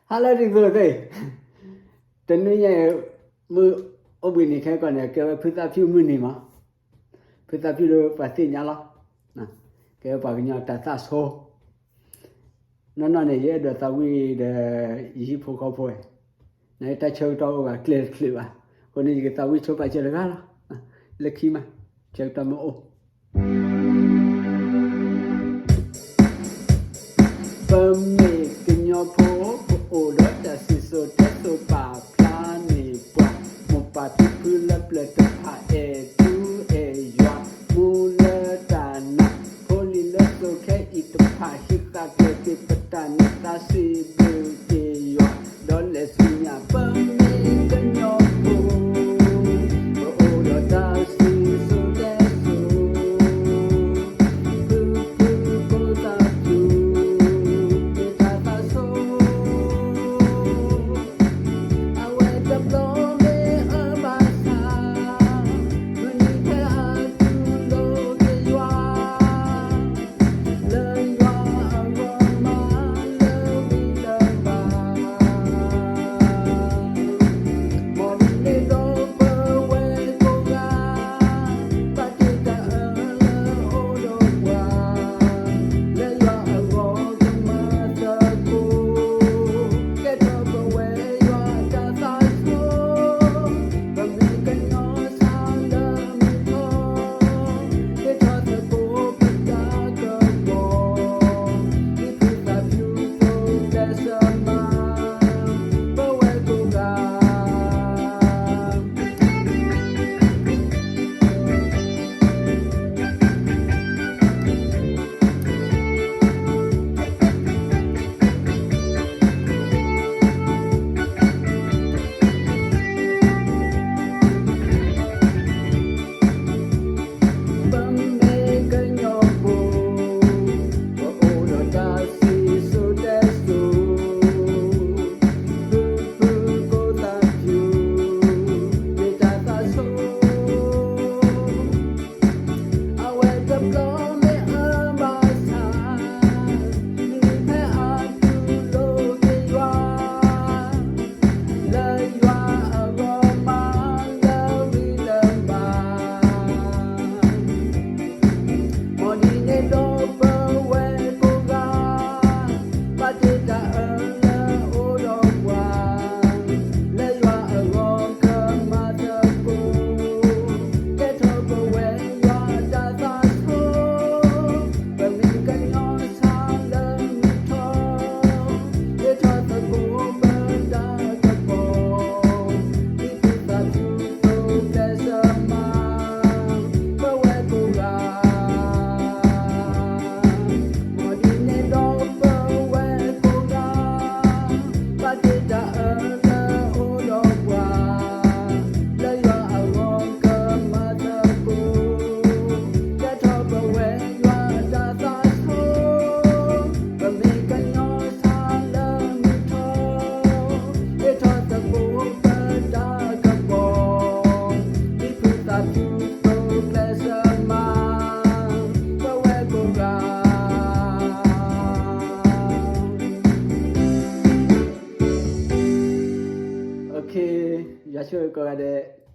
Hello, Rigo. The new year, Obini Kagon, put a few minima. Put a few Patignala. Gavagna Tatas Ho. None on a year that we the Yipo boy. Night I choked over clear cleaver. When you get a witch of a Jelagala. Lekima. Choked them all. Making your poor order that is so testo pa plani po mo particular blood pa to a yua mula dana polila so ke it pa hita ke patana ta si bu ke yua don't let me ya making your poor order that is so testo Okay, Yashua go at it.